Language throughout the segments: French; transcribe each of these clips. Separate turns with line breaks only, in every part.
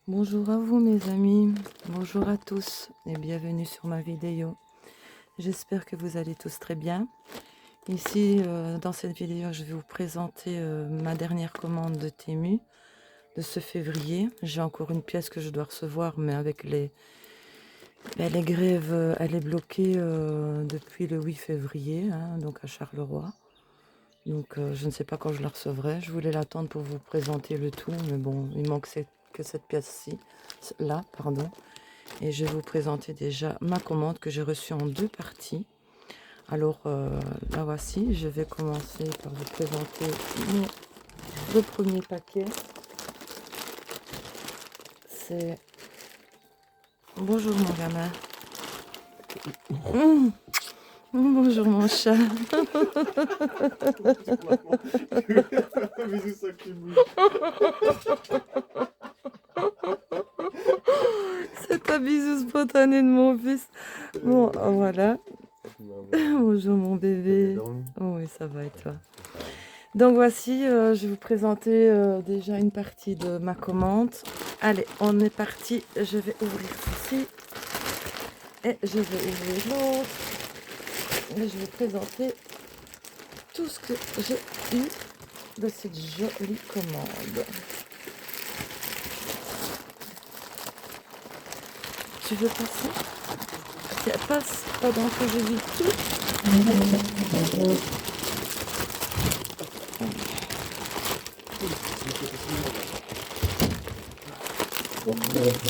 Bonjour à vous mes amis, bonjour à tous et bienvenue sur ma vidéo. J'espère que vous allez tous très bien. Ici, dans cette vidéo, je vais vous présenter ma dernière commande de Temu de ce février. J'ai encore une pièce que je dois recevoir, mais avec les grèves, elle est bloquée depuis le 8 février, hein, donc à Charleroi. Donc je ne sais pas quand je la recevrai. Je voulais l'attendre pour vous présenter le tout, mais bon, il manque que cette pièce-ci, là, pardon. Et je vais vous présenter déjà ma commande que j'ai reçue en deux parties. Alors la voici, je vais commencer par vous présenter le premier paquet. C'est... Bonjour mon gamin. Bonjour mon chat. C'est un bisou spontané de mon fils. Bon, voilà. Bonjour mon bébé. Oh oui, ça va et toi? Donc voici, je vais vous présenter déjà une partie de ma commande. Allez, on est parti. Je vais ouvrir ceci. Et je vais ouvrir l'autre. Et je vais présenter tout ce que j'ai eu de cette jolie commande. Tu veux passer? Ça passe pendant que je vis tout.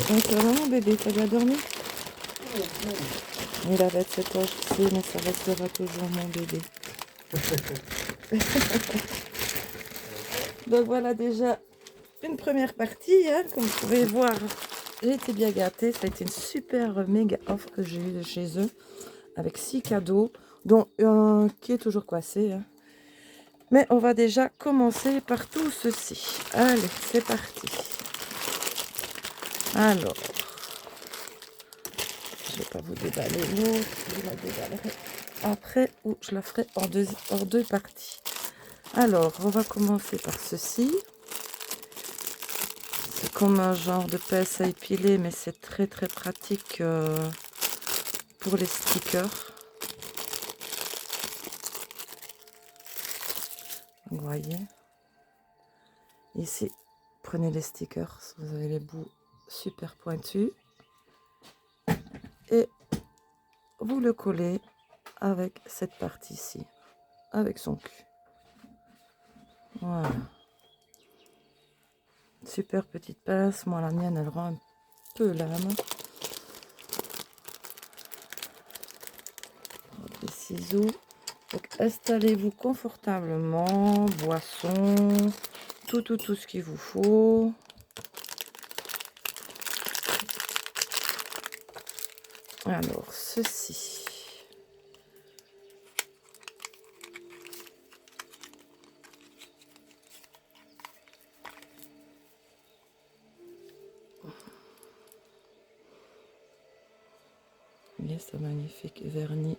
Donc ça va mon bébé, t'as bien dormi? Il avait 7 ans, je sais, mais ça restera toujours mon bébé. Donc voilà déjà une première partie, hein, comme vous pouvez voir. J'ai été bien gâtée, ça a été une super méga offre que j'ai eue de chez eux, avec 6 cadeaux, dont un qui est toujours coincé. Hein. Mais on va déjà commencer par tout ceci. Allez, c'est parti. Alors, je ne vais pas vous déballer l'autre, je la déballerai après ou je la ferai en deux parties. Alors, on va commencer par ceci. C'est comme un genre de pince à épiler, mais c'est très très pratique pour les stickers. Vous voyez. Ici, prenez les stickers, vous avez les bouts super pointus. Et vous le collez avec cette partie-ci, avec son cul. Voilà. Super petite pince. Moi, la mienne, elle rend un peu lame. Les ciseaux. Donc, installez-vous confortablement. Boisson. Tout ce qu'il vous faut. Alors, ceci. Voyez ce magnifique vernis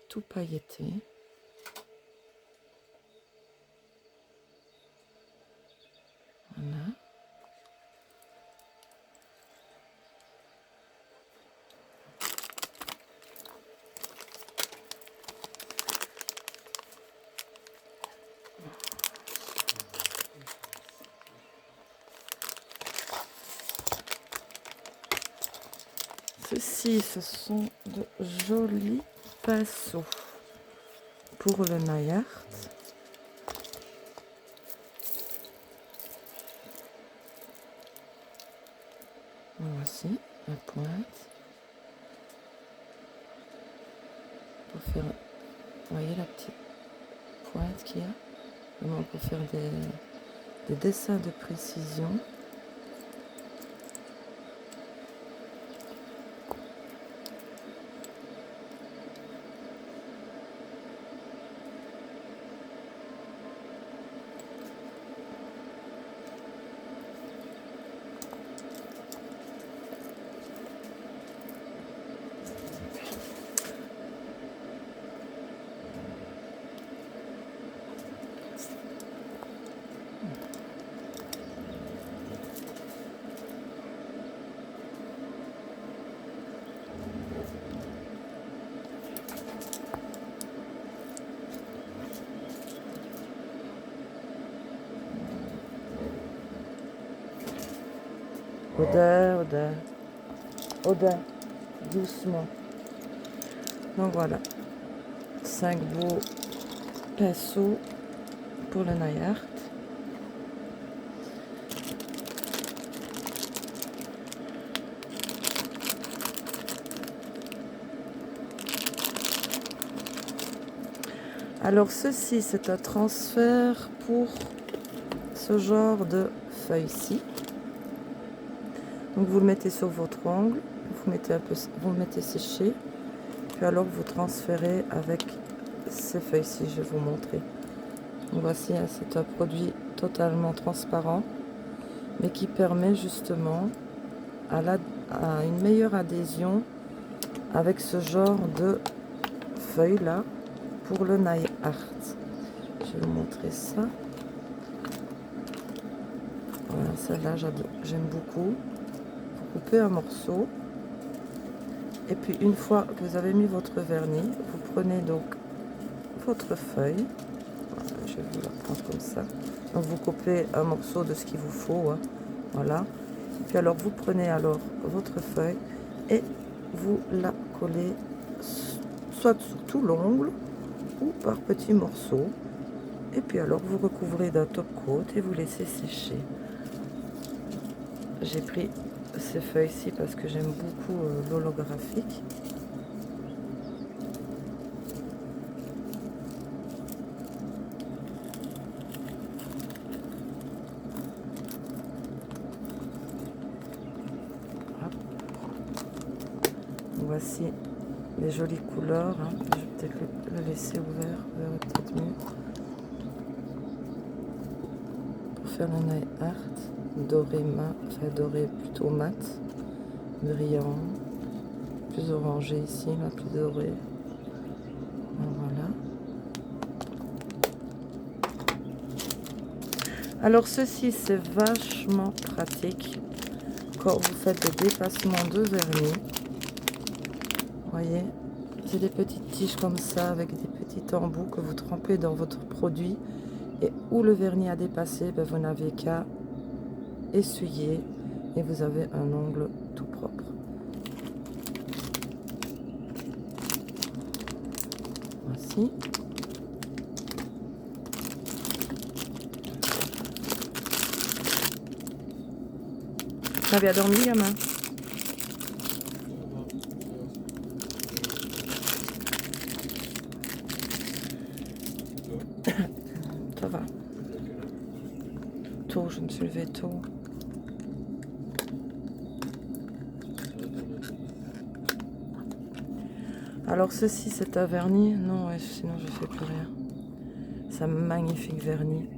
tout pailleté. Voilà. Ceci, ce sont de jolis pinceaux pour le nail art. Voici la pointe. Pour faire, vous voyez la petite pointe qu'il y a. Vraiment pour faire des dessins de précision. Odeur, odeur, odeur, doucement. Donc voilà, 5 beaux pinceaux pour le nail art. Alors ceci, c'est un transfert pour ce genre de feuille-ci. Donc vous le mettez sur votre ongle, vous le mettez sécher, puis alors vous transférez avec ces feuilles-ci, je vais vous montrer. Donc voici, c'est un produit totalement transparent, mais qui permet justement à une meilleure adhésion avec ce genre de feuilles là pour le nail art. Je vais vous montrer ça. Voilà, celle-là j'aime beaucoup. Vous coupez un morceau et puis une fois que vous avez mis votre vernis, vous prenez donc votre feuille. Voilà, je vais vous la prendre comme ça. Donc vous coupez un morceau de ce qu'il vous faut, hein. Voilà. Puis alors vous prenez alors votre feuille et vous la collez soit sur tout l'ongle ou par petits morceaux. Et puis alors vous recouvrez d'un top coat et vous laissez sécher. J'ai pris ces feuilles-ci parce que j'aime beaucoup l'holographique. Voici les jolies couleurs, hein. Je vais peut-être le laisser ouvert, verra peut-être mieux. Pour faire le nail art, doré mat, enfin doré plutôt mat, brillant, plus orangé ici, là plus doré. Voilà. Alors ceci c'est vachement pratique quand vous faites des dépassements de vernis. Voyez, c'est des petites tiges comme ça avec des petits embouts que vous trempez dans votre produit et où le vernis a dépassé, ben vous n'avez qu'à essuyer et vous avez un ongle tout propre. Voici. T'as bien dormi, gamin? Ça va. Tôt, je me suis levée tôt. Alors ceci c'est un vernis. Non, ouais, sinon je fais plus rien. C'est un magnifique vernis.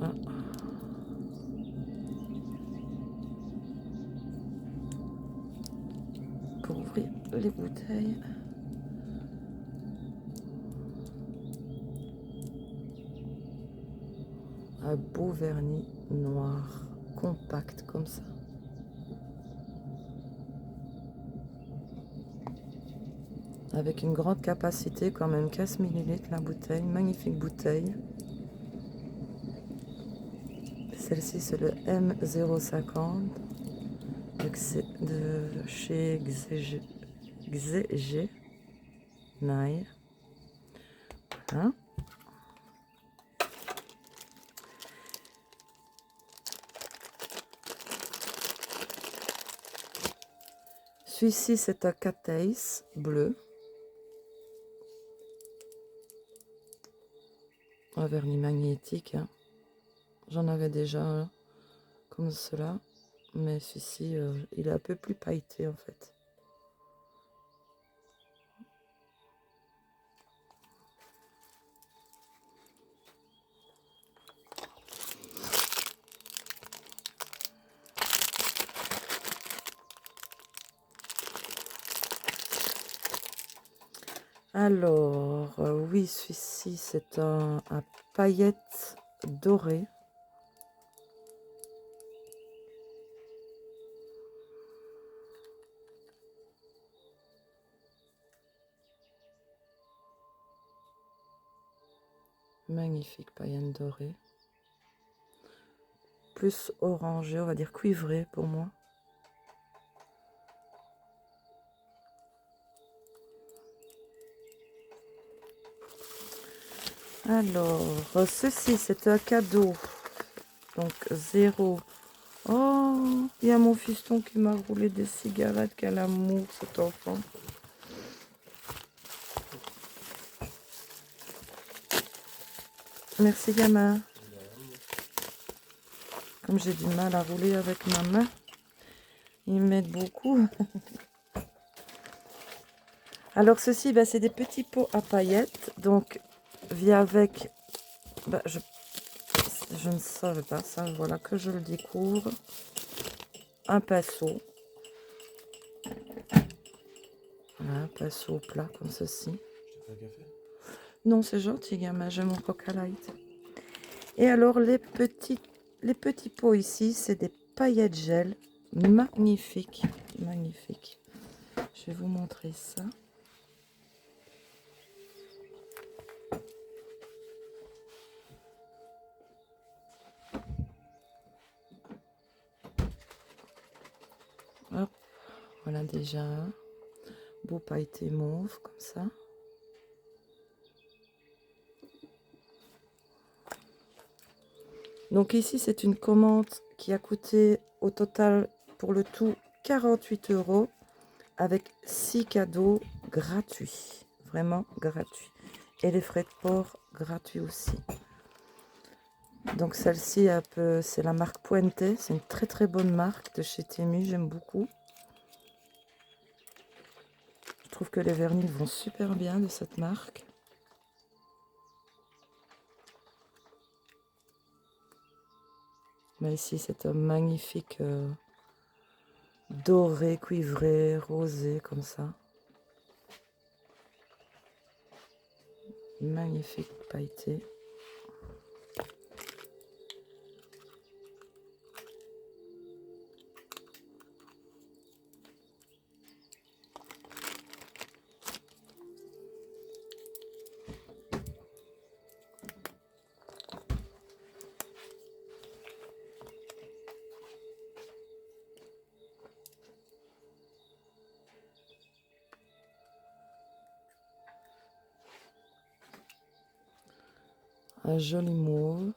Ah. Pour ouvrir les bouteilles. Un beau vernis noir, compact comme ça. Avec une grande capacité, quand même 15 ml la bouteille, magnifique bouteille. Celle-ci c'est le M050 de chez Xege Nail. Voilà. Celui-ci c'est un Cateis bleu. Un vernis magnétique, hein. J'en avais déjà un comme cela, mais celui-ci il est un peu plus pailleté en fait. Alors oui, celui-ci c'est un paillettes dorées. Magnifique paillettes dorées. plus orangé, on va dire cuivré pour moi. Alors, ceci, c'est un cadeau. Donc, 0. Oh, il y a mon fiston qui m'a roulé des cigarettes. Quel amour, cet enfant. Merci, gamin. Comme j'ai du mal à rouler avec ma main, ils m'aident beaucoup. Alors, ceci, bah, c'est des petits pots à paillettes. Donc, vient avec... Bah, je ne savais pas ça, voilà que je le découvre. Un pinceau. Voilà, un pinceau plat comme ceci.
Je te fais un café?
Non, c'est gentil, gamin, j'aime mon Coca Light. Et alors, les petits pots ici, c'est des paillettes gel. Magnifiques, magnifiques. Je vais vous montrer ça. Hop, voilà déjà un beau pailleté mauve comme ça. Donc ici, c'est une commande qui a coûté au total pour le tout 48 € avec 6 cadeaux gratuits. Vraiment gratuits. Et les frais de port gratuits aussi. Donc celle-ci, c'est la marque Puente. C'est une très très bonne marque de chez Temu. J'aime beaucoup. Je trouve que les vernis vont super bien de cette marque. Mais ici, c'est un magnifique doré, cuivré, rosé, comme ça. Magnifique pailleté. Un joli mauve.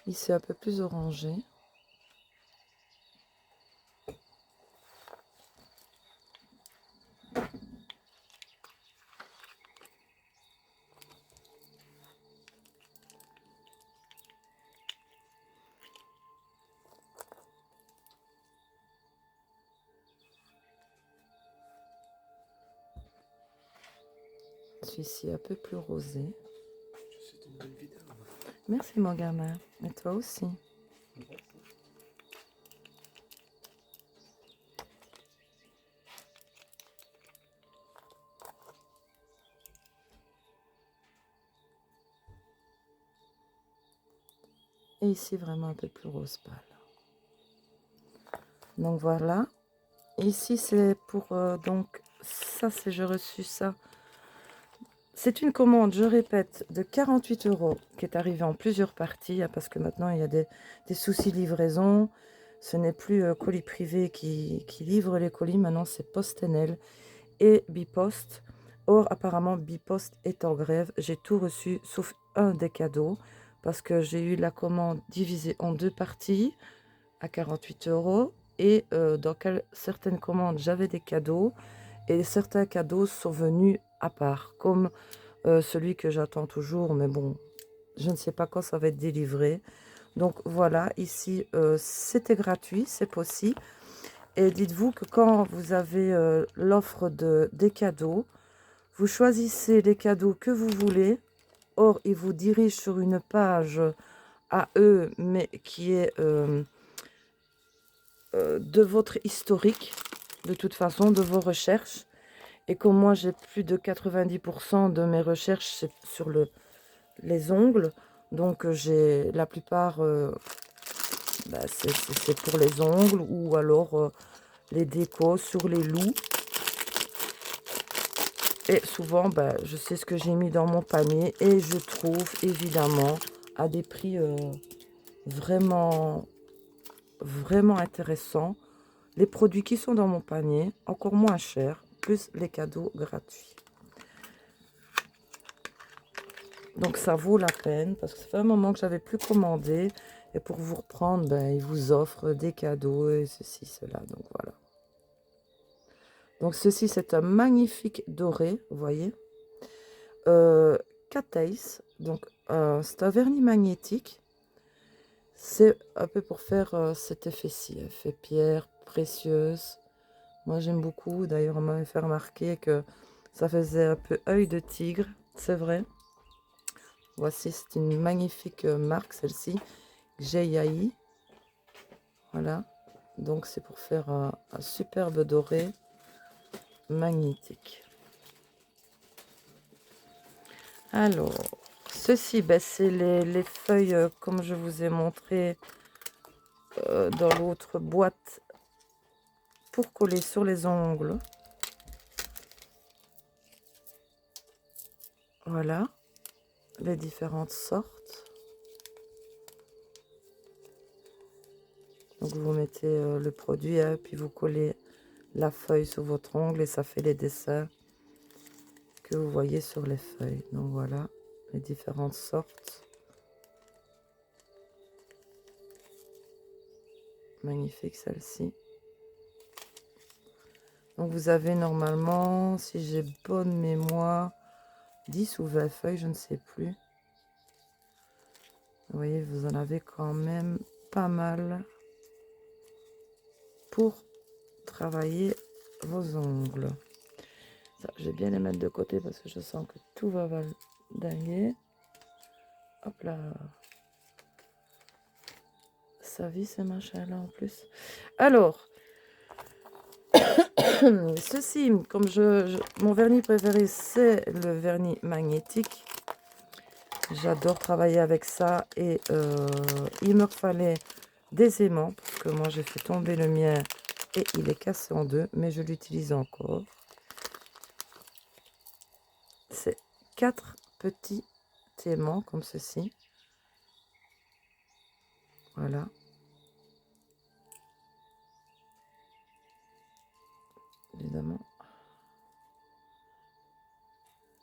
Ici, un peu plus orangé. Celui-ci un peu plus rosé.
C'est une bonne vidéo.
Merci mon gamin. Et toi aussi. Et ici vraiment un peu plus rose pâle. Donc voilà. Ici c'est pour donc ça c'est j'ai reçu ça. C'est une commande, je répète, de 48 € qui est arrivée en plusieurs parties parce que maintenant il y a des soucis de livraison. Ce n'est plus colis privé qui livre les colis, maintenant c'est PostNL et Bipost. Or apparemment Bipost est en grève. J'ai tout reçu sauf un des cadeaux parce que j'ai eu la commande divisée en deux parties à 48 € et dans certaines commandes j'avais des cadeaux et certains cadeaux sont venus à part comme celui que j'attends toujours, mais bon, je ne sais pas quand ça va être délivré. Donc voilà, ici, c'était gratuit, c'est possible. Et dites-vous que quand vous avez l'offre des cadeaux, vous choisissez les cadeaux que vous voulez Or, il vous dirige sur une page à eux, mais qui est de votre historique, de toute façon, de vos recherches. Et comme moi, j'ai plus de 90% de mes recherches c'est sur les ongles. Donc, j'ai la plupart, c'est pour les ongles ou alors les décos sur les loups. Et souvent, je sais ce que j'ai mis dans mon panier et je trouve évidemment à des prix vraiment, vraiment intéressants les produits qui sont dans mon panier, encore moins chers, plus les cadeaux gratuits. Donc ça vaut la peine parce que ça fait un moment que j'avais plus commandé et pour vous reprendre, ils vous offrent des cadeaux et ceci, cela. Donc voilà. Donc ceci, c'est un magnifique doré, vous voyez. Cateis, donc c'est un vernis magnétique. C'est un peu pour faire cet effet-ci, effet pierre précieuse. Moi j'aime beaucoup, d'ailleurs on m'avait fait remarquer que ça faisait un peu œil de tigre, c'est vrai. Voici, c'est une magnifique marque celle-ci, GIAI. Voilà, donc c'est pour faire un superbe doré magnétique. Alors, ceci, c'est les feuilles, comme je vous ai montré dans l'autre boîte, pour coller sur les ongles. Voilà, les différentes sortes. Donc, vous mettez le produit, puis vous collez la feuille sur votre ongle et ça fait les dessins que vous voyez sur les feuilles. Donc, voilà, les différentes sortes. Magnifique celle-ci. Donc vous avez normalement, si j'ai bonne mémoire, 10 ou 20 feuilles, je ne sais plus. Vous voyez, vous en avez quand même pas mal pour travailler vos ongles. Ça, je vais bien les mettre de côté parce que je sens que tout va valdinguer. Hop là. Ça vit ces machins-là en plus. Alors, ceci, comme mon vernis préféré, c'est le vernis magnétique. J'adore travailler avec ça et il me fallait des aimants parce que moi j'ai fait tomber le mien et il est cassé en deux, mais je l'utilise encore. C'est 4 petits aimants comme ceci. Voilà. Évidemment.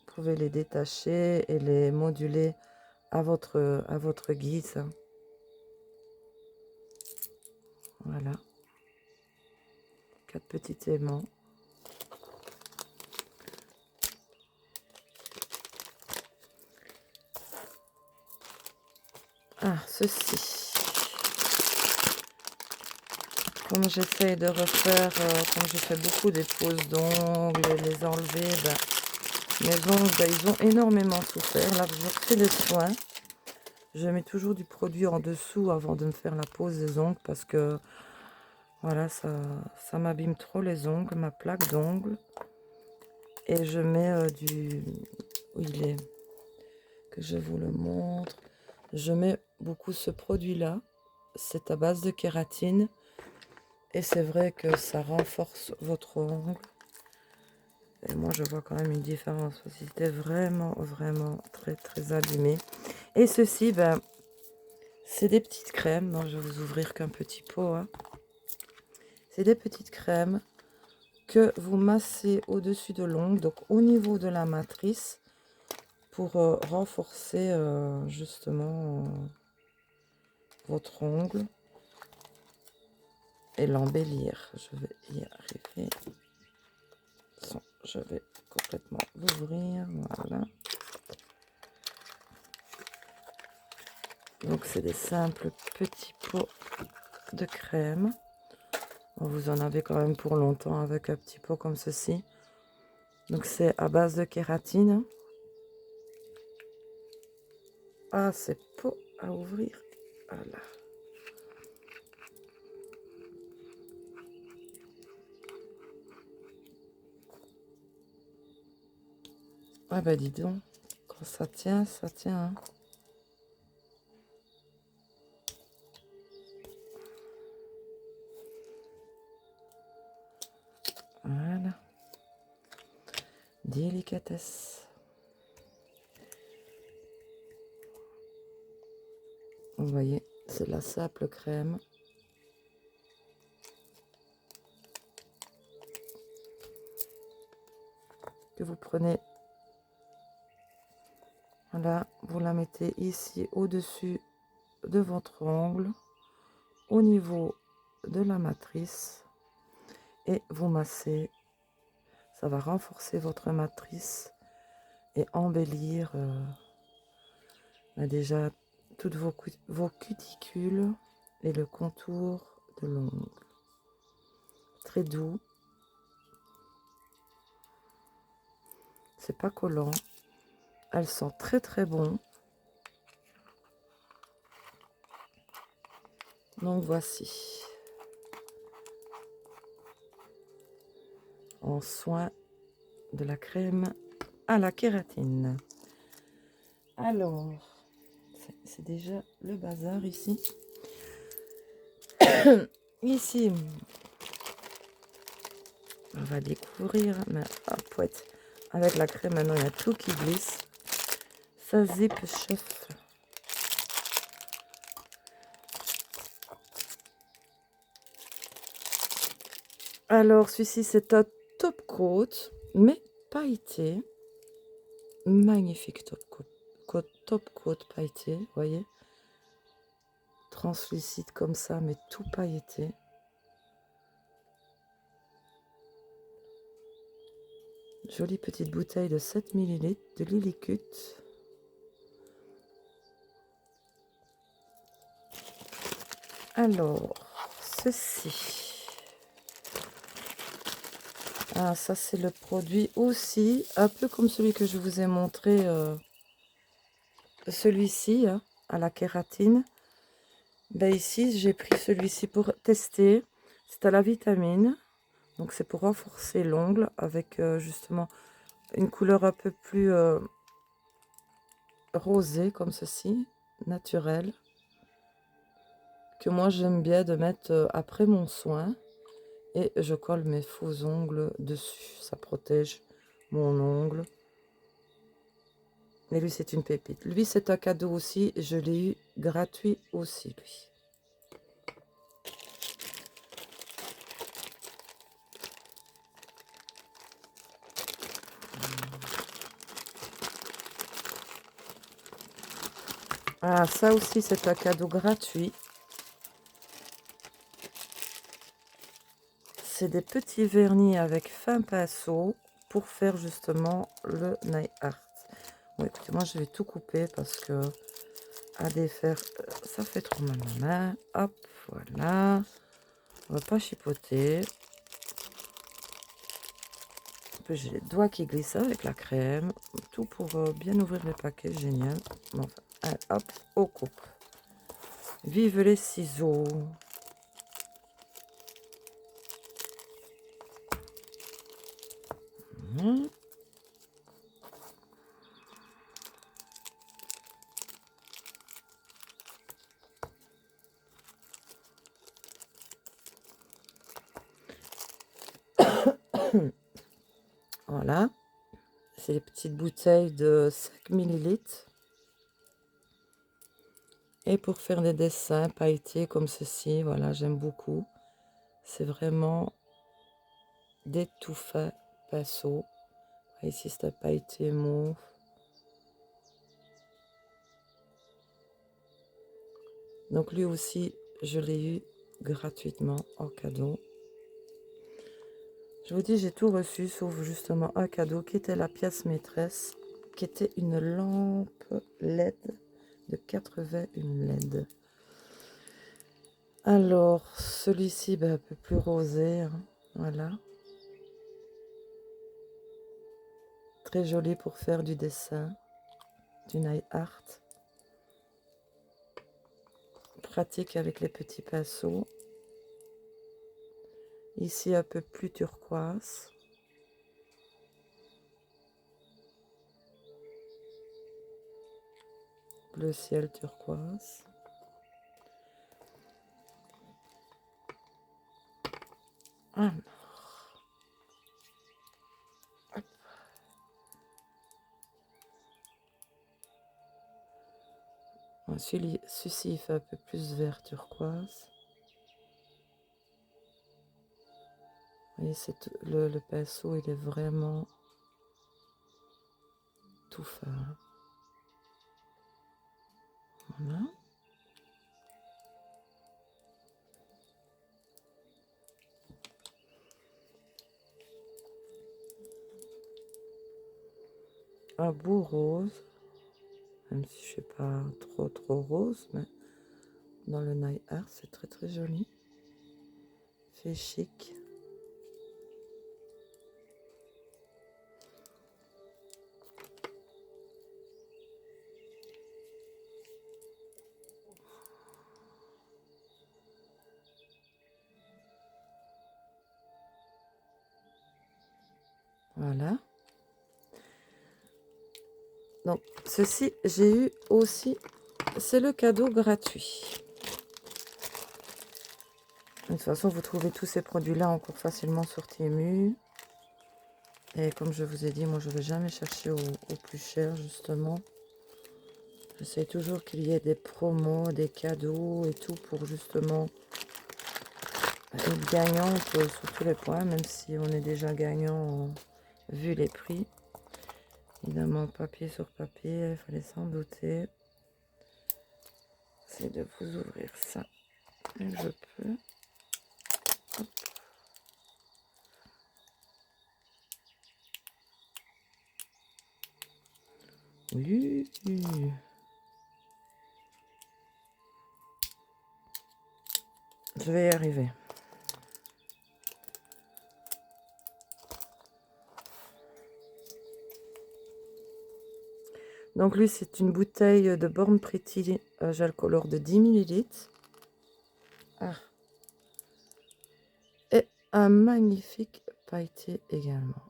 Vous pouvez les détacher et les moduler à votre guise. Voilà. 4 petits aimants. Ah, ceci. Comme j'essaye de refaire, comme je fais beaucoup des poses d'ongles et les enlever, mes ongles, ils ont énormément souffert. Là, je refais des soins. Je mets toujours du produit en dessous avant de me faire la pose des ongles parce que, voilà, ça m'abîme trop les ongles, ma plaque d'ongles. Et je mets où il est, que je vous le montre. Je mets beaucoup ce produit-là. C'est à base de kératine. Et c'est vrai que ça renforce votre ongle. Et moi, je vois quand même une différence. C'était vraiment, vraiment très, très abîmé. Et ceci, c'est des petites crèmes. Non, je vais vous ouvrir qu'un petit pot. Hein. C'est des petites crèmes que vous massez au-dessus de l'ongle, donc au niveau de la matrice, pour renforcer justement votre ongle et l'embellir. Je vais y arriver. Je vais complètement l'ouvrir. Voilà. Donc c'est des simples petits pots de crème. Vous en avez quand même pour longtemps avec un petit pot comme ceci. Donc c'est à base de kératine. Ah, c'est pot à ouvrir. Voilà. Ah bah dis donc, quand ça tient, ça tient. Hein. Voilà. Délicatesse. Vous voyez, c'est la simple crème. Que vous prenez. Voilà, vous la mettez ici au-dessus de votre ongle, au niveau de la matrice, et vous massez. Ça va renforcer votre matrice et embellir déjà toutes vos cuticules et le contour de l'ongle. Très doux. C'est pas collant. Elles sont très très bon. Donc voici. En soin de la crème à la kératine. Alors, c'est déjà le bazar ici. Ici, on va découvrir, mais ah, poète, avec la crème maintenant il y a tout qui glisse. Ça zip chef. Alors celui-ci c'est un top coat, mais pailleté. Magnifique top coat pailleté, vous voyez. Translucide comme ça, mais tout pailleté. Jolie petite bouteille de 7 ml de Lillicut. Alors, ceci. Ah, ça c'est le produit aussi, un peu comme celui que je vous ai montré, celui-ci, hein, à la kératine. Ben ici, j'ai pris celui-ci pour tester. C'est à la vitamine. Donc c'est pour renforcer l'ongle avec justement une couleur un peu plus rosée comme ceci, naturelle. Que moi j'aime bien de mettre après mon soin. Et je colle mes faux ongles dessus. Ça protège mon ongle. Mais lui, c'est une pépite. Lui, c'est un cadeau aussi. Je l'ai eu gratuit aussi, lui. Ah, ça aussi, c'est un cadeau gratuit. C'est des petits vernis avec fin pinceau pour faire justement le nail art. Bon, écoutez, moi, je vais tout couper parce que à défaire, ça fait trop mal à ma main. Hop, voilà. On va pas chipoter. J'ai les doigts qui glissent avec la crème. Tout pour bien ouvrir les paquets. Génial. Bon, enfin, allez, hop, on coupe. Vive les ciseaux. Mmh. Voilà. C'est les petites bouteilles de 5 ml. Et pour faire des dessins pailletés comme ceci, voilà, j'aime beaucoup. C'est vraiment des tout faits pinceaux. Ici, c'est un pailleté mauve. Donc lui aussi, je l'ai eu gratuitement en cadeau. Je vous dis, j'ai tout reçu, sauf justement un cadeau qui était la pièce maîtresse, qui était une lampe LED de 81 LED. Alors, celui-ci, ben, un peu plus rosé, hein, voilà. Très joli pour faire du dessin, du nail art. pratique avec les petits pinceaux. Ici un peu plus turquoise. Bleu ciel turquoise. Ah. Celui-ci il fait un peu plus vert turquoise. Vous voyez, le pinceau, il est vraiment tout fin. Voilà. Un beau rose, même si je ne suis pas trop rose, mais dans le nail art, c'est très joli. Fait chic. Voilà. Donc, ceci, j'ai eu aussi, c'est le cadeau gratuit. De toute façon, vous trouvez tous ces produits-là encore facilement sur Temu. Et comme je vous ai dit, moi, je ne vais jamais chercher au plus cher, justement. J'essaie toujours qu'il y ait des promos, des cadeaux et tout pour justement être gagnant sur tous les points, même si on est déjà gagnant vu les prix. Évidemment, papier sur papier, il fallait s'en douter. J'essaie de vous ouvrir ça. Et je peux. Hop. Oui. Je vais y arriver. Donc lui, c'est une bouteille de Born Pretty gel color de 10 ml. Ah. Et un magnifique pailleté également.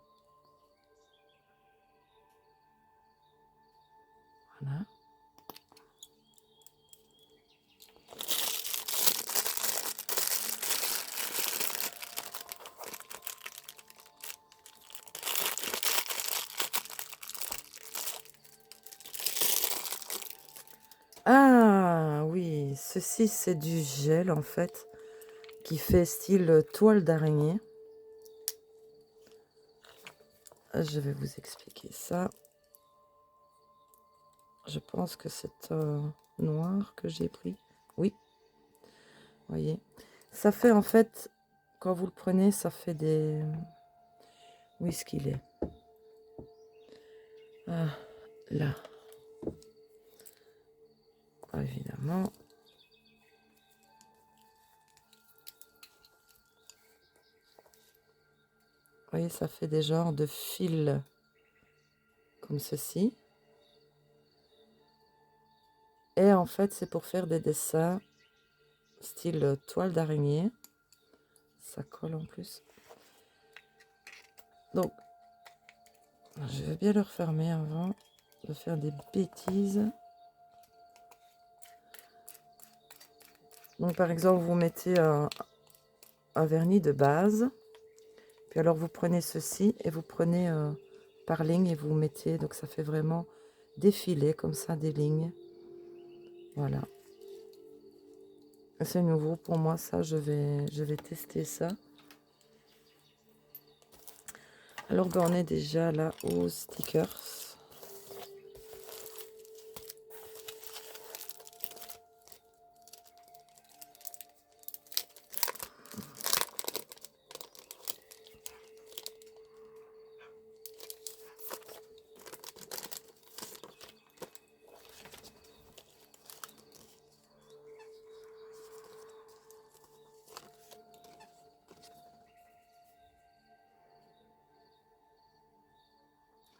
Voilà. Ah oui, ceci c'est du gel en fait, qui fait style toile d'araignée. Je vais vous expliquer ça. Je pense que c'est noir que j'ai pris. Oui, voyez. Ça fait en fait, quand vous le prenez, ça fait des... Où est-ce qu'il est? Ah, là. Ah, évidemment. Vous voyez, ça fait des genres de fils comme ceci. Et en fait, c'est pour faire des dessins style toile d'araignée. Ça colle en plus. Donc, je vais bien le refermer avant de faire des bêtises. Donc, par exemple, vous mettez un vernis de base. Puis alors, vous prenez ceci et vous prenez par ligne et vous mettez. Donc, ça fait vraiment défiler comme ça des lignes. Voilà. C'est nouveau pour moi, ça. Je vais tester ça. Alors, ben, on est déjà là aux stickers.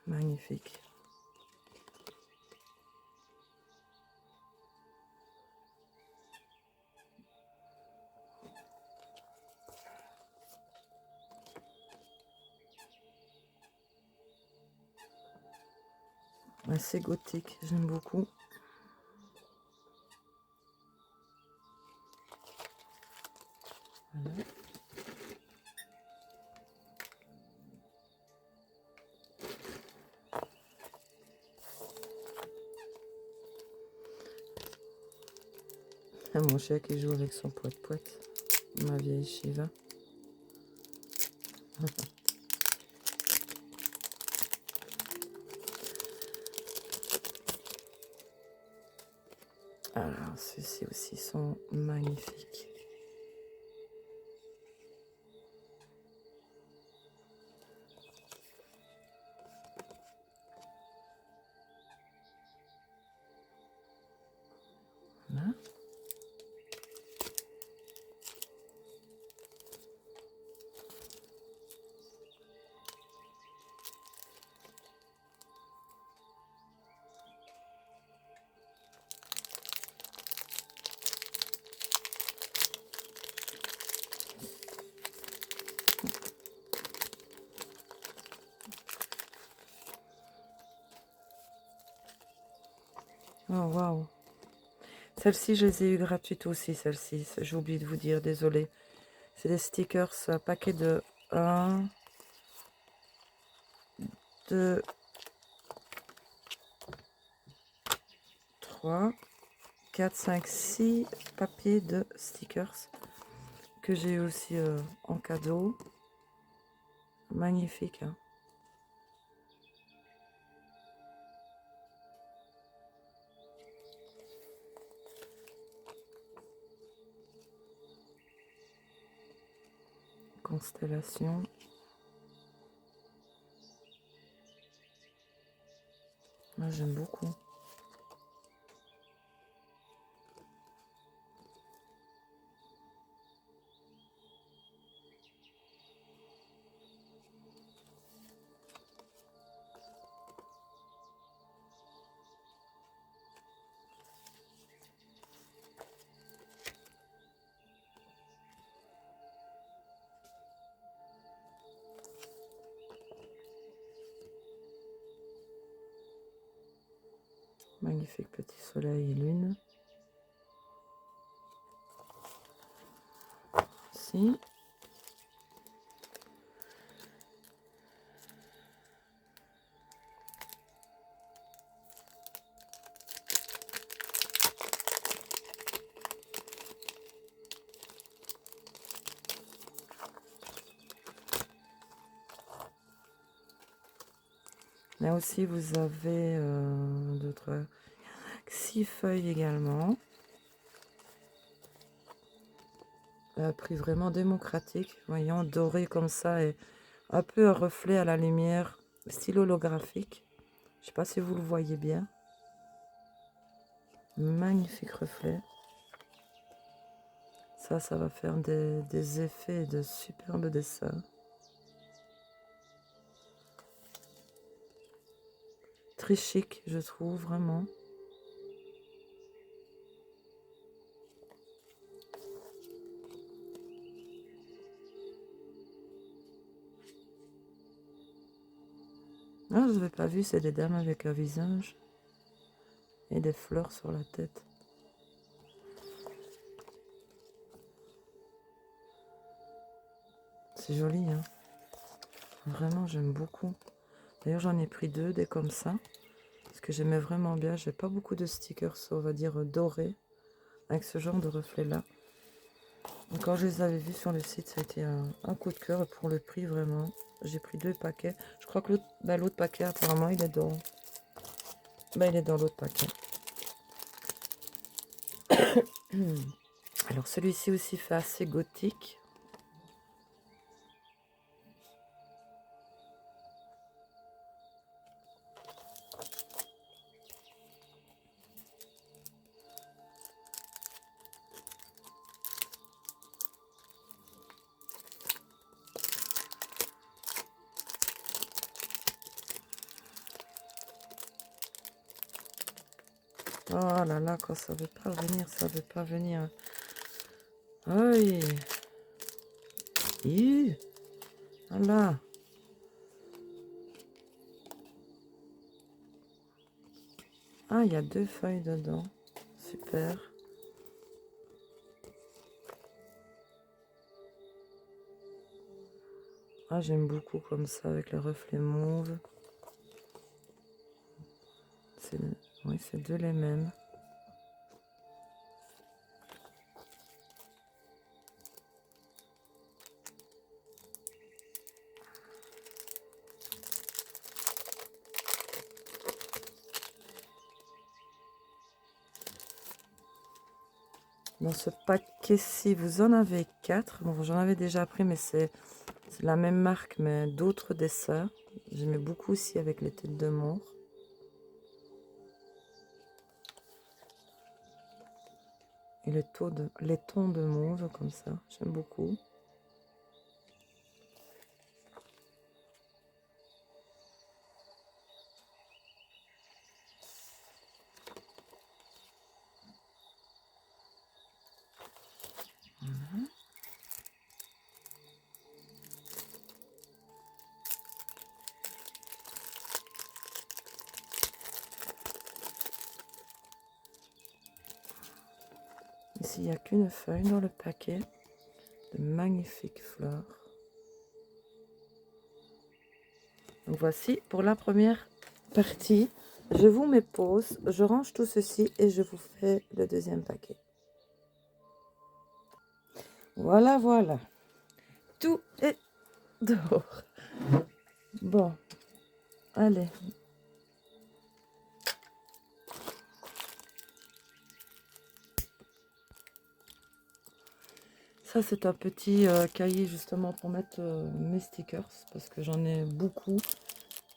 Magnifique. Assez gothique, j'aime beaucoup. Voilà. Ah, mon chat qui joue avec son poète-poète, ma vieille Shiva. Alors, ceux-ci aussi sont magnifiques. Voilà. Oh, waouh. Celles-ci, je les ai eues gratuites aussi, celles-ci. J'ai oublié de vous dire, désolé. C'est des stickers, un paquet de 1, 2, 3, 4, 5, 6 papiers de stickers que j'ai eu aussi en cadeau. Magnifique, hein. Constellation. Moi, j'aime beaucoup. Magnifique petit soleil et lune. Ici. Là aussi, vous avez d'autres 6 feuilles également. Prix vraiment démocratique, voyons, doré comme ça et un peu un reflet à la lumière, style holographique. Je sais pas si vous le voyez bien. Magnifique reflet. Ça va faire des effets de superbes dessins. Très chic, je trouve, vraiment. Ah, je n'avais pas vu, c'est des dames avec un visage et des fleurs sur la tête. C'est joli, hein. Vraiment, j'aime beaucoup. D'ailleurs, j'en ai pris 2, des comme ça. Parce que j'aimais vraiment bien. J'ai pas beaucoup de stickers, on va dire, dorés. Avec ce genre de reflet-là. Donc, quand je les avais vus sur le site, ça a été un coup de cœur. Et pour le prix, vraiment, j'ai pris 2 paquets. Je crois que l'autre paquet, apparemment, il est dans... il est dans l'autre paquet. Alors, celui-ci aussi fait assez gothique. Oh là là, quand ça veut pas venir, ça veut pas venir. Aïe. Voilà. Ah, il y a 2 feuilles dedans. Super. Ah, j'aime beaucoup comme ça, avec le reflet mauve. Oui, c'est deux les mêmes. Dans ce paquet-ci, vous en avez 4. Bon, j'en avais déjà pris, mais c'est la même marque, mais d'autres dessins. J'aimais beaucoup aussi avec les têtes de mort. Et les tons de mauve, comme ça, j'aime beaucoup. Voilà. Ici, il n'y a qu'une feuille dans le paquet. De magnifiques fleurs. Donc voici pour la première partie. Je vous mets pause, je range tout ceci et je vous fais le deuxième paquet. Voilà, voilà. Tout est dehors. Bon, allez. Ça, c'est un petit cahier justement pour mettre mes stickers parce que j'en ai beaucoup.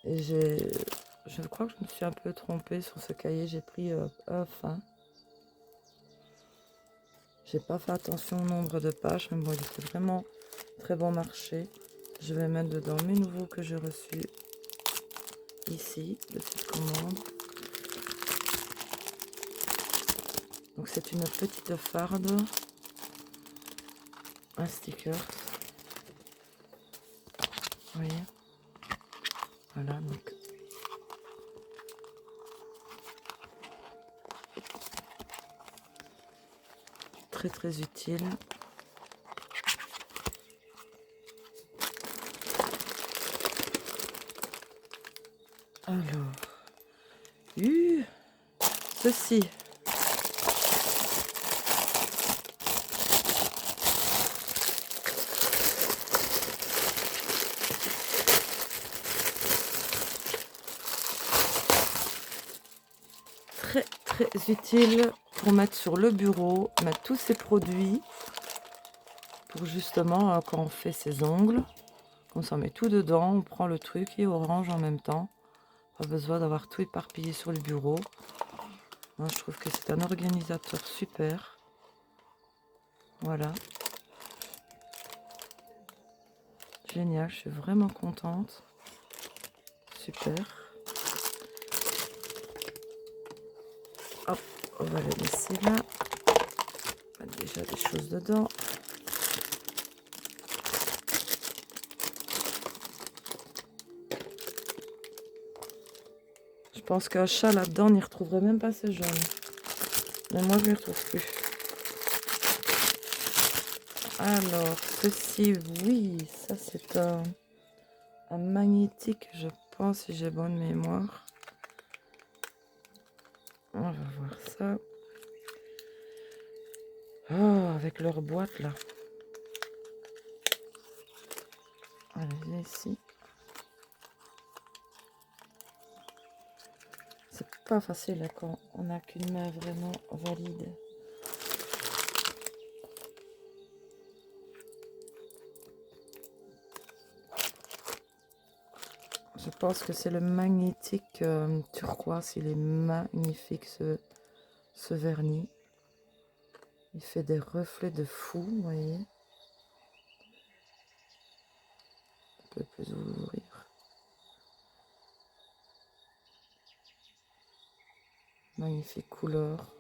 Et je crois que je me suis un peu trompée sur ce cahier. J'ai pris un fin. J'ai pas fait attention au nombre de pages, mais bon, il était vraiment très bon marché. Je vais mettre dedans mes nouveaux que j'ai reçus ici, de cette commande. Donc c'est une petite farde, un sticker. Vous voyez? Voilà, donc. Très très utile. Alors, ceci. Très très utile pour mettre sur le bureau, mettre tous ces produits pour justement quand on fait ses ongles. On s'en met tout dedans, on prend le truc et on range en même temps. Pas besoin d'avoir tout éparpillé sur le bureau. Moi, je trouve que c'est un organisateur super. Voilà. Génial, je suis vraiment contente. Super. Hop, on va le laisser là. On a déjà des choses dedans. Je pense qu'un chat là-dedans n'y retrouverait même pas ce jaune. Mais moi, je ne les retrouve plus. Alors, ceci, oui, ça c'est un magnétique, je pense, si j'ai bonne mémoire. On va voir ça. Oh, avec leur boîte là. Allez, ici. C'est pas facile là, quand on n'a qu'une main vraiment valide. Je pense que c'est le magnétique turquoise. Il est magnifique ce vernis. Il fait des reflets de fou, vous voyez. Un peu plus ouvrir. Magnifique couleur.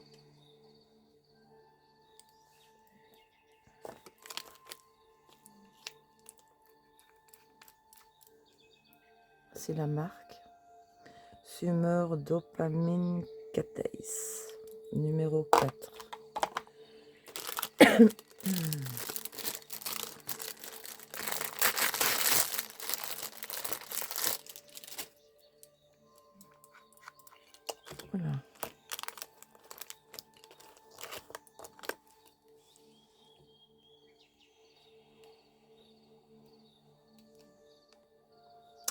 C'est la marque. Summer Dopamine Cat Ace, numéro 4. Voilà.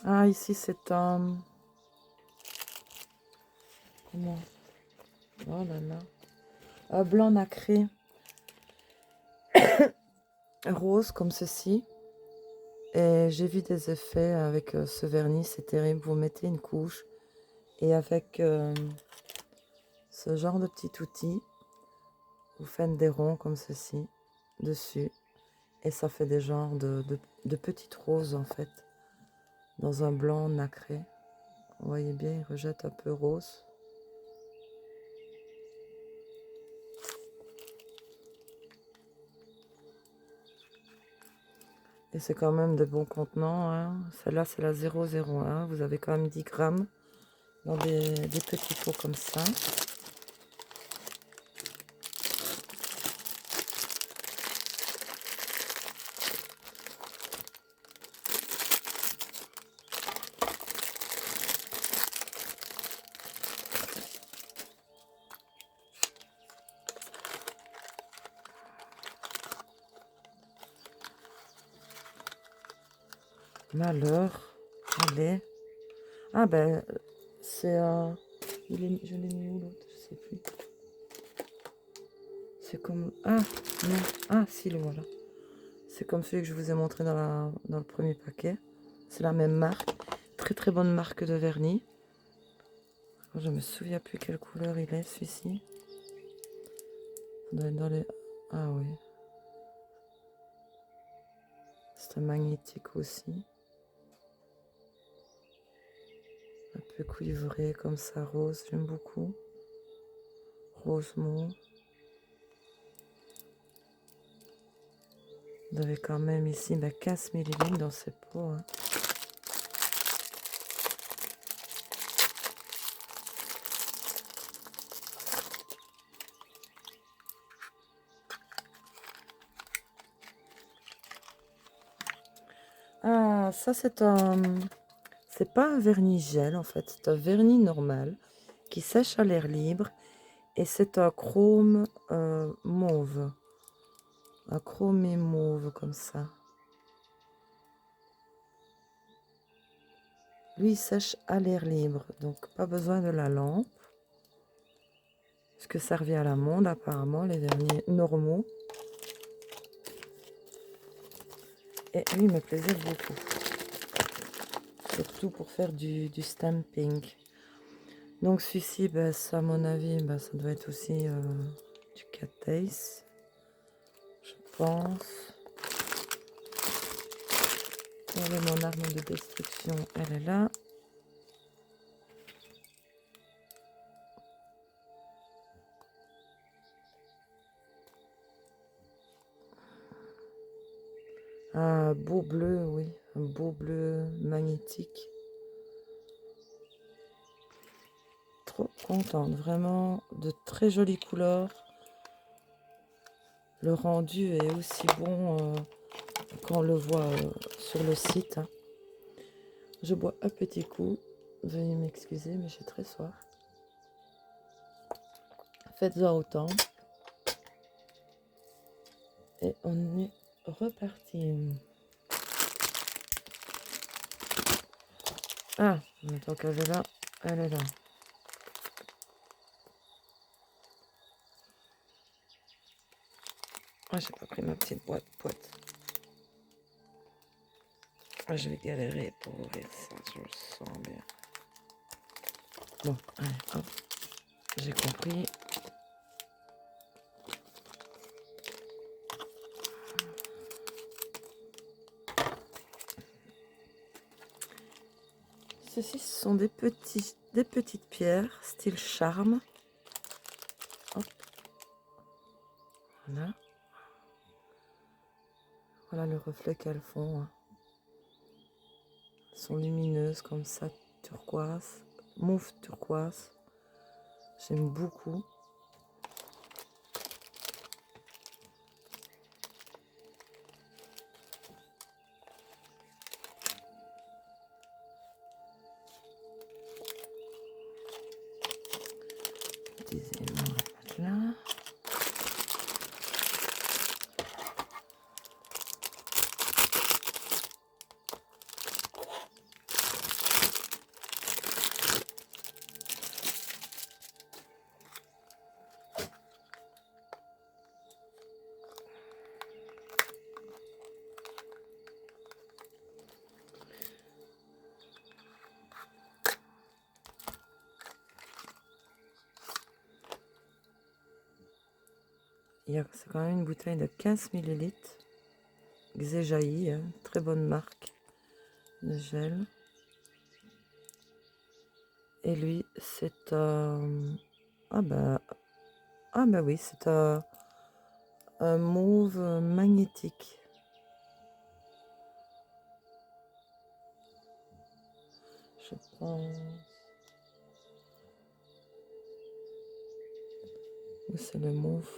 Ah, ici c'est un... Comment? Oh là là. Un blanc nacré. Rose comme ceci. Et j'ai vu des effets avec ce vernis, c'est terrible. Vous mettez une couche et avec ce genre de petit outil, vous faites des ronds comme ceci dessus. Et ça fait des genres de petites roses en fait, dans un blanc nacré. Vous voyez bien, il rejette un peu rose. Et c'est quand même de bons contenants. Hein. Celle-là, c'est la 001. Vous avez quand même 10 grammes dans des petits pots comme ça. Malheur. Allez. Ah ben, c'est un... je l'ai mis où l'autre? Je sais plus. C'est comme... Ah, non. Ah, si, le voilà. C'est comme celui que je vous ai montré dans le premier paquet. C'est la même marque. Très très bonne marque de vernis. Je me souviens plus quelle couleur il est, celui-ci. Ça doit être dans les... Ah oui. C'est un magnétique aussi. Un peu cuivré comme ça, rose, j'aime beaucoup. Rose mauve. Vous avez quand même ici 15 ml dans ces pots. Hein. Ah, ça c'est un... C'est pas un vernis gel en fait, c'est un vernis normal qui sèche à l'air libre. Et c'est un chrome mauve. Un chromé mauve comme ça. Lui, il sèche à l'air libre, donc pas besoin de la lampe. Parce que ça revient à la mode apparemment, les vernis normaux. Et lui, il me plaisait beaucoup. Surtout pour faire du stamping. Donc celui-ci, ben, ça, à mon avis, ben, ça doit être aussi du Cat Ace. Je pense. Et mon arme de destruction, elle est là. Un beau bleu, oui. Un beau bleu magnétique. Trop contente. Vraiment de très jolies couleurs. Le rendu est aussi bon qu'on le voit sur le site. Hein. Je bois un petit coup. Veuillez m'excuser, mais j'ai très soif. Faites-en autant. Et on est reparti. Ah, tant qu'elle est là, elle est là. Ah, j'ai pas pris ma petite boîte. Ah, je vais galérer pour ouvrir ça, je le sens bien. Bon, allez, hop. J'ai compris. Ceci, ce sont des petites pierres, style charme. Hop. Voilà. Voilà le reflet qu'elles font. Hein. Elles sont lumineuses comme ça, turquoise, mauve turquoise. J'aime beaucoup. Des éléments à mettre là. C'est quand même une bouteille de 15 ml. Xejaï, hein, très bonne marque de gel. Et lui, c'est ah bah oui, c'est un mauve magnétique. Je pense. Ou c'est le mauve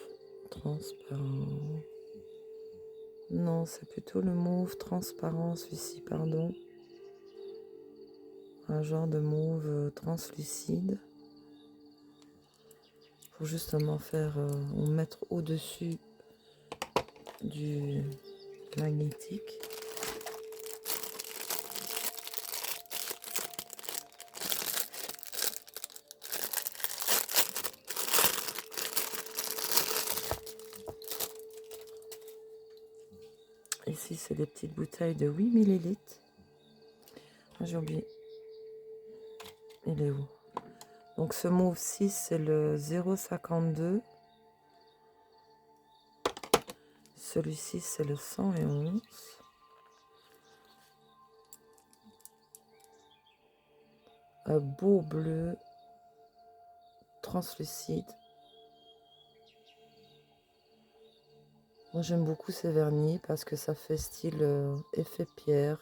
transparent. Non, c'est plutôt le mauve transparent, celui-ci, pardon. Un genre de mauve translucide. Pour justement faire, on mettre au-dessus du magnétique. Ici, c'est des petites bouteilles de 8 ml. Ah, j'ai oublié. Il est où? Donc, ce mauve-ci, c'est le 0,52. Celui-ci, c'est le 111. Un beau bleu translucide. Moi, j'aime beaucoup ces vernis parce que ça fait style effet pierre,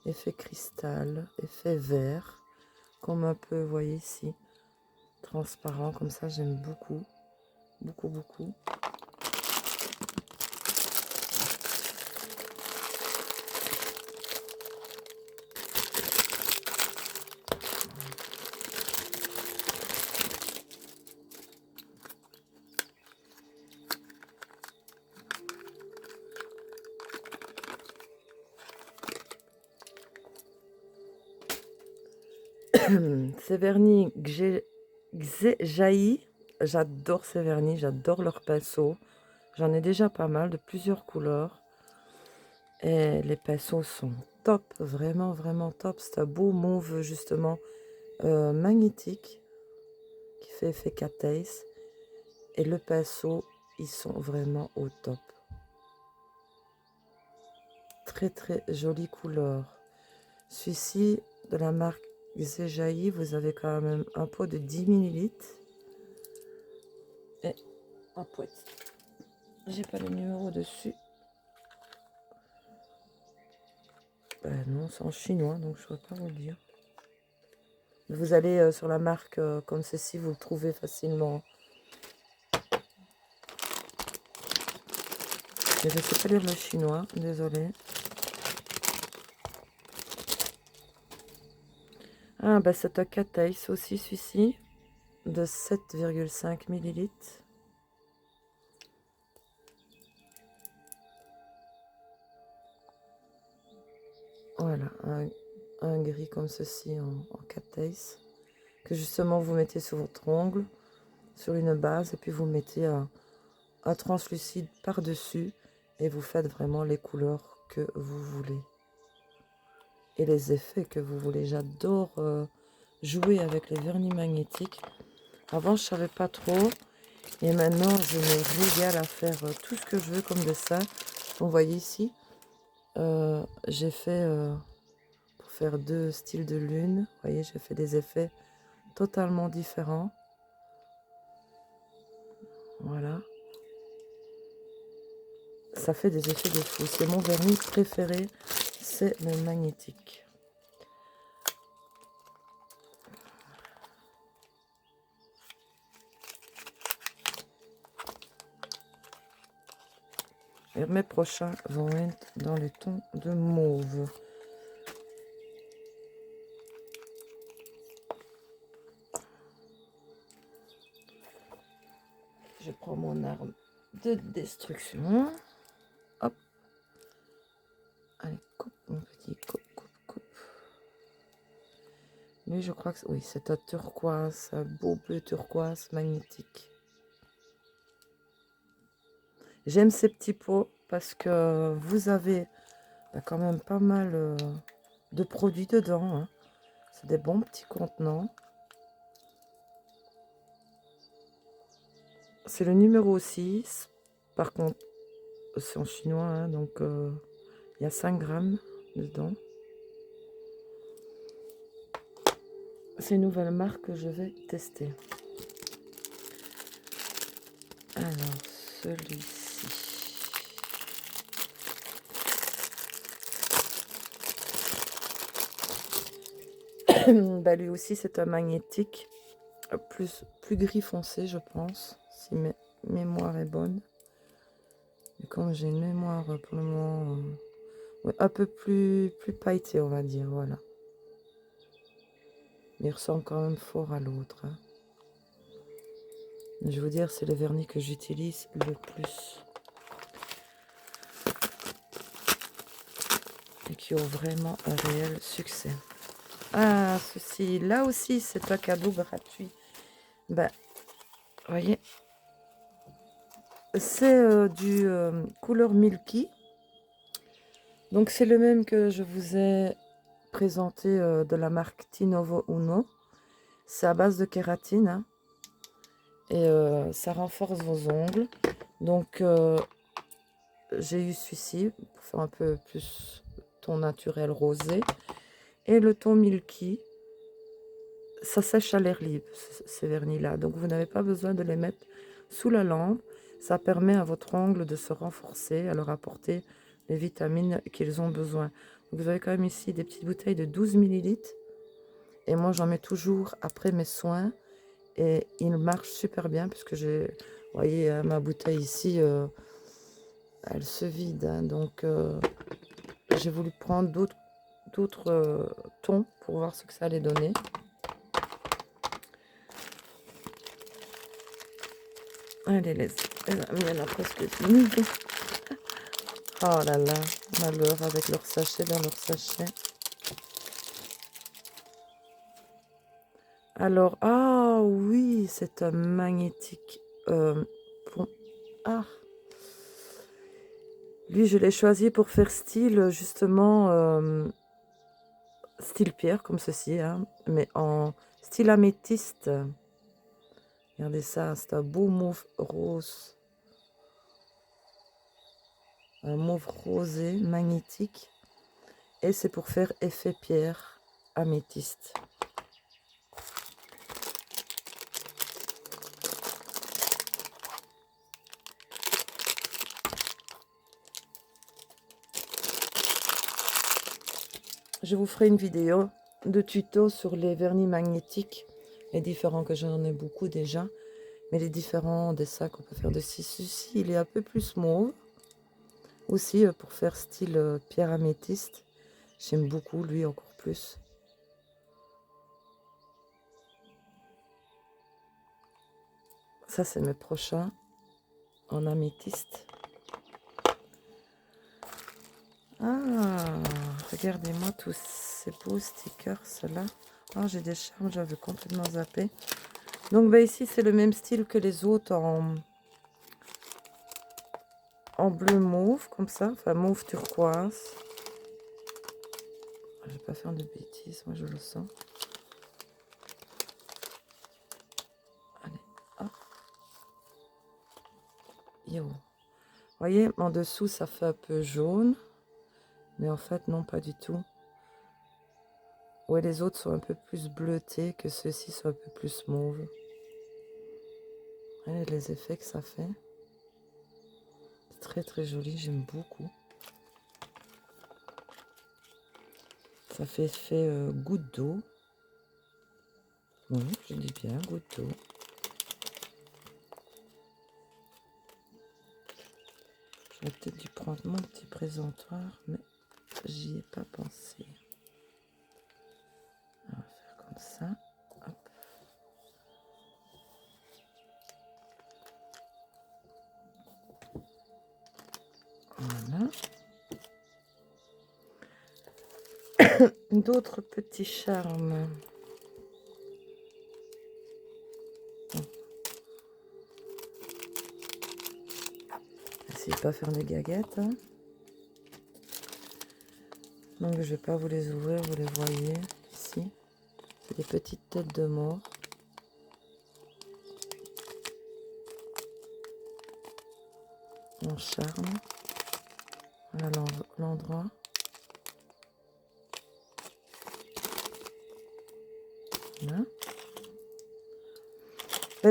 effet cristal, effet verre. Comme un peu, vous voyez ici, transparent. Comme ça, j'aime beaucoup. Beaucoup, beaucoup. Ces vernis Xejaï, j'adore ces vernis, j'adore leurs pinceaux. J'en ai déjà pas mal de plusieurs couleurs. Et les pinceaux sont top, vraiment, vraiment top. C'est un beau mauve justement magnétique qui fait effet catéis. Et le pinceau, ils sont vraiment au top. Très, très jolie couleur. Celui-ci, de la marque Xejaï, vous avez quand même un pot de 10 ml. Et un pot. J'ai pas le numéro dessus. Ben non, c'est en chinois, donc je ne saurais pas vous le dire. Vous allez sur la marque comme ceci, vous le trouvez facilement. Mais je ne sais pas lire le chinois, désolé. Ah, ben c'est un catéis aussi, celui-ci, de 7,5 ml. Voilà, un gris comme ceci en catéis, que justement vous mettez sur votre ongle, sur une base, et puis vous mettez un translucide par-dessus, et vous faites vraiment les couleurs que vous voulez. Et les effets que vous voulez. J'adore jouer avec les vernis magnétiques. Avant, je ne savais pas trop. Et maintenant, je me régale à faire tout ce que je veux comme dessin. Vous voyez ici, j'ai fait, pour faire 2 styles de lune, vous voyez, j'ai fait des effets totalement différents. Voilà. Ça fait des effets de fou. C'est mon vernis préféré, c'est le magnétique. Et mes prochains vont être dans les tons de mauve. Je prends mon arme de destruction. Hop. Allez, coupe mon petit, coupe. Lui, je crois que oui, c'est un turquoise, un beau bleu turquoise magnétique. J'aime ces petits pots parce que vous avez quand même pas mal de produits dedans. Hein. C'est des bons petits contenants. C'est le numéro 6. Par contre, c'est en chinois, hein, donc il y a 5 grammes dedans. C'est une nouvelle marque que je vais tester. Alors, celui-ci. Bah, lui aussi, c'est un magnétique. Plus gris foncé, je pense. Si mes mémoire est bonne. Et comme j'ai une mémoire pour le moment ouais, un peu plus pailletée, on va dire. Voilà. Mais il ressemble quand même fort à l'autre. Hein. Je veux dire, c'est le vernis que j'utilise le plus. Et qui ont vraiment un réel succès. Ah, ceci, là aussi, c'est un cadeau gratuit. Ben, voyez, c'est du couleur Milky. Donc, c'est le même que je vous ai présenté de la marque Tinovo Uno. C'est à base de kératine. Hein, et ça renforce vos ongles. Donc, j'ai eu celui-ci pour faire un peu plus ton naturel rosé. Et le ton Milky, ça sèche à l'air libre, ces vernis-là. Donc, vous n'avez pas besoin de les mettre sous la lampe. Ça permet à votre ongle de se renforcer, à leur apporter les vitamines qu'ils ont besoin. Donc, vous avez quand même ici des petites bouteilles de 12 ml. Et moi, j'en mets toujours après mes soins. Et il marche super bien puisque j'ai, vous voyez, ma bouteille ici, elle se vide. Hein, donc, j'ai voulu prendre d'autres tons pour voir ce que ça allait donner. Allez, les amis, elle a presque fini. Oh là là, malheur avec leur sachet dans leur sachet. Alors, ah oui, c'est un magnétique. Ah, lui, je l'ai choisi pour faire style, justement, style pierre, comme ceci, hein, mais en style améthyste. Regardez ça, c'est un beau mauve rose. Un mauve rosé, magnétique. Et c'est pour faire effet pierre améthyste. Je vous ferai une vidéo de tuto sur les vernis magnétiques, les différents que j'en ai beaucoup déjà, mais les différents dessins qu'on peut faire de celui-ci, il est un peu plus mauve, aussi pour faire style pierre améthyste, j'aime beaucoup lui encore plus. Ça c'est mes prochains en améthyste. Ah, regardez-moi tous ces beaux stickers là. Oh, j'ai des charmes, j'avais complètement zappé. Donc bah, ici c'est le même style que les autres en bleu mauve comme ça, enfin mauve turquoise. Je vais pas faire de bêtises, moi je le sens. Allez, hop. Yo. Vous voyez, en dessous ça fait un peu jaune, mais en fait non, pas du tout. Ouais, les autres sont un peu plus bleutés, que ceux-ci sont un peu plus mauve. Regardez les effets que ça fait. Très très joli, j'aime beaucoup. Ça fait effet goutte d'eau. Oui, je dis bien goutte d'eau. J'aurais peut-être dû prendre mon petit présentoir, mais j'y ai pas pensé. On va faire comme ça. Hop. Voilà. D'autres petits charmes. Essayez de pas faire des gaguettes. Hein. Donc je vais pas vous les ouvrir, vous les voyez ici. C'est des petites têtes de mort. En charme. Voilà l'endroit. Voilà.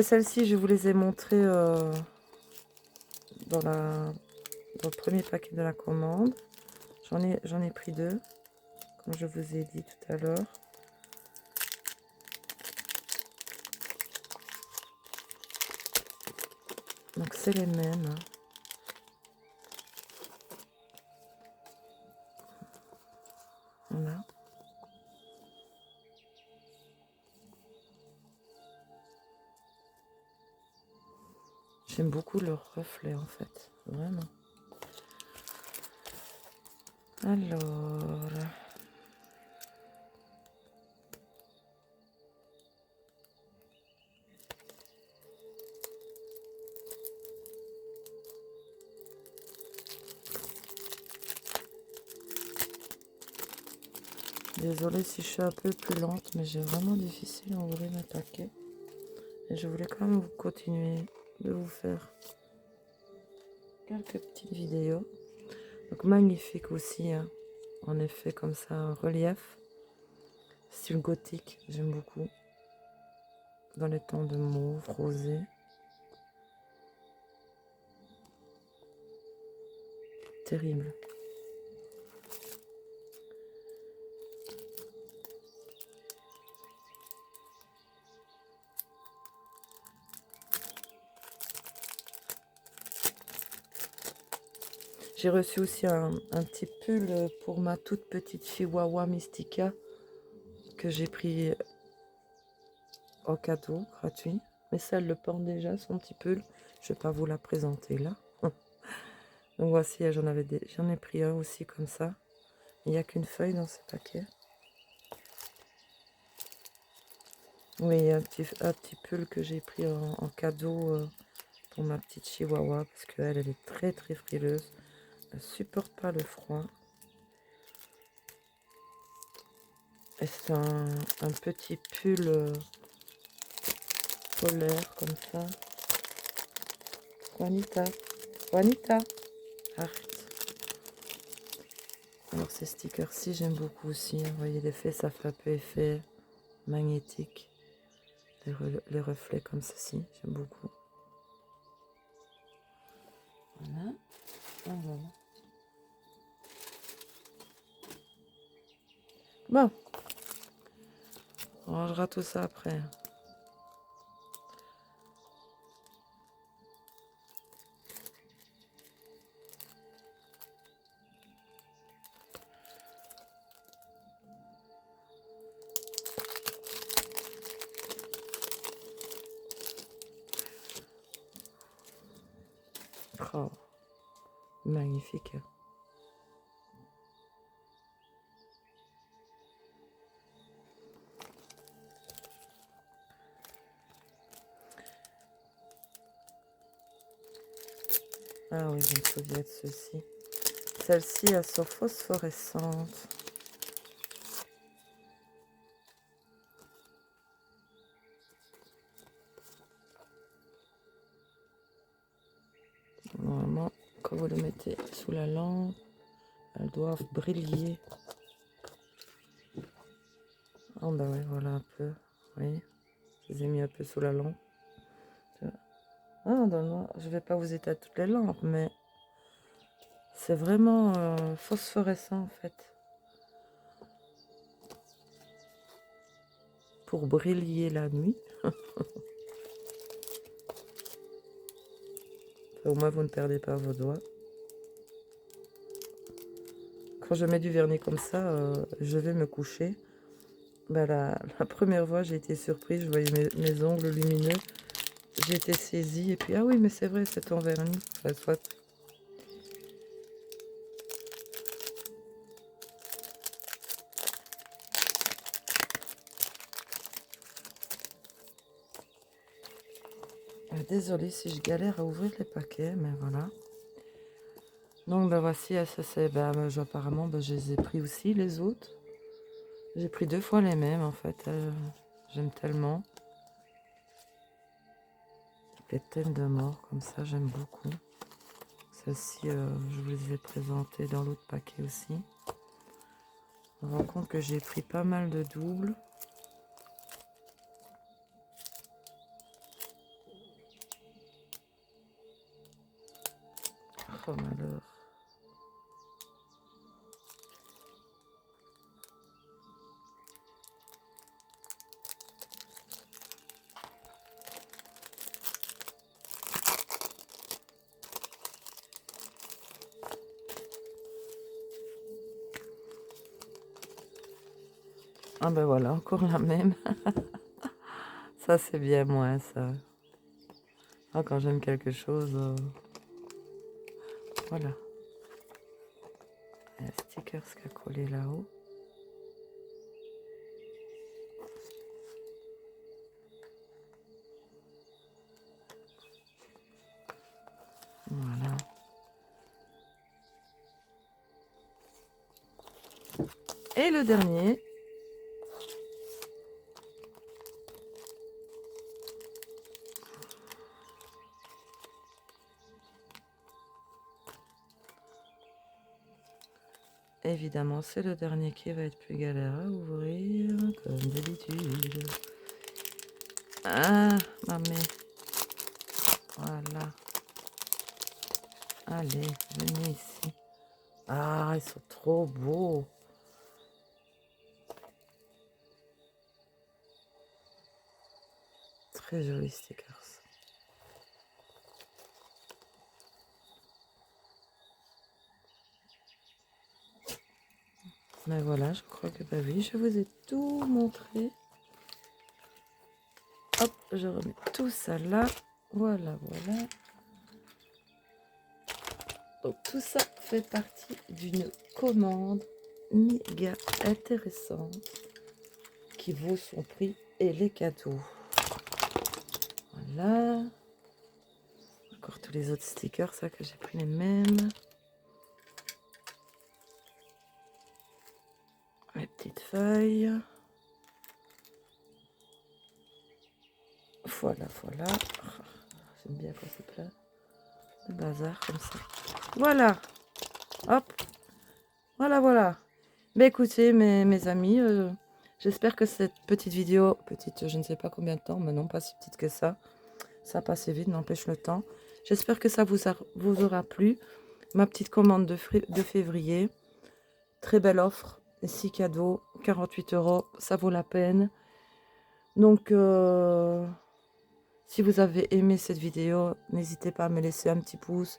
Celles-ci, je vous les ai montrées dans le premier paquet de la commande. J'en ai pris 2, comme je vous ai dit tout à l'heure. Donc c'est les mêmes. Hein. Voilà. J'aime beaucoup leur reflet en fait, vraiment. Alors, désolée si je suis un peu plus lente, mais j'ai vraiment difficile à ouvrir mes paquets. Et je voulais quand même continuer de vous faire quelques petites vidéos. Donc magnifique aussi, hein. En effet, comme ça, un relief. Style gothique, j'aime beaucoup. Dans les tons de mauve, rosé. Terrible. J'ai reçu aussi un petit pull pour ma toute petite Chihuahua Mystica que j'ai pris en cadeau gratuit. Mais ça, elle le porte déjà, son petit pull. Je ne vais pas vous la présenter là. Donc voici, j'en ai pris un aussi comme ça. Il n'y a qu'une feuille dans ce paquet. Oui, un petit pull que j'ai pris en cadeau pour ma petite Chihuahua parce qu'elle est très très frileuse. Elle ne supporte pas le froid. Et c'est un petit pull polaire comme ça. Juanita, Juanita, arrête. Alors ces stickers-ci, j'aime beaucoup aussi. Vous voyez l'effet, ça fait un peu effet magnétique. Les reflets comme ceci, j'aime beaucoup. Voilà. Voilà. Bon. On rangera tout ça après. Oh, magnifique. Ah oui, je me souviens de ceci. Celles-ci, elles sont phosphorescentes. Normalement, quand vous le mettez sous la lampe, elles doivent briller. Ah bah oui, voilà un peu. Oui, je les ai mis un peu sous la lampe. Ah non, je vais pas vous éteindre toutes les lampes, mais c'est vraiment phosphorescent en fait. Pour briller la nuit. Au moins vous ne perdez pas vos doigts. quand je mets du vernis comme ça, je vais me coucher. Ben, la première fois, j'ai été surprise, je voyais mes ongles lumineux. J'ai été saisie et puis, ah oui, mais c'est vrai, c'est ton vernis. Enfin, soit. Désolée si je galère à ouvrir les paquets, mais voilà. Donc, ben voici, ça c'est, apparemment, je les ai pris aussi, les autres. J'ai pris 2 fois les mêmes, en fait. J'aime tellement. Les têtes de mort, comme ça, j'aime beaucoup. Celle-ci, je vous les ai présentées dans l'autre paquet aussi. On se rend compte que j'ai pris pas mal de doubles. Oh malheur. Ah ben voilà, encore la même. Ça c'est bien moins ça. Ah, quand j'aime quelque chose, voilà. Il y a un sticker qui a collé là-haut. Voilà. Et le dernier. Évidemment, c'est le dernier qui va être plus galère à ouvrir, comme d'habitude. Ah, mamie. Voilà. Allez, venez ici. Ah, ils sont trop beaux. Très jolis stickers. Mais voilà, je crois que oui, je vous ai tout montré. Hop, je remets tout ça là. Voilà, voilà. Donc tout ça fait partie d'une commande méga intéressante qui vaut son prix et les cadeaux. Voilà. Encore tous les autres stickers, ça que j'ai pris les mêmes. Les petites feuilles. Voilà, voilà. J'aime bien quand c'est plein de bazar comme ça. Voilà. Hop. Voilà, voilà. Ben écoutez, mes amis, j'espère que cette petite vidéo, petite, je ne sais pas combien de temps, mais non, pas si petite que ça. Ça passe vite, n'empêche le temps. J'espère que ça vous aura plu. Ma petite commande de février. Très belle offre. 6 cadeaux, 48 €, ça vaut la peine. Donc, si vous avez aimé cette vidéo, n'hésitez pas à me laisser un petit pouce,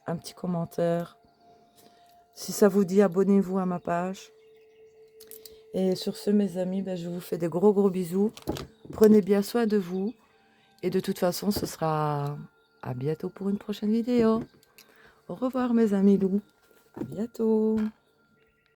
un petit commentaire. Si ça vous dit, abonnez-vous à ma page. Et sur ce, mes amis, je vous fais des gros bisous. Prenez bien soin de vous. Et de toute façon, ce sera à bientôt pour une prochaine vidéo. Au revoir, mes amis loups. À bientôt.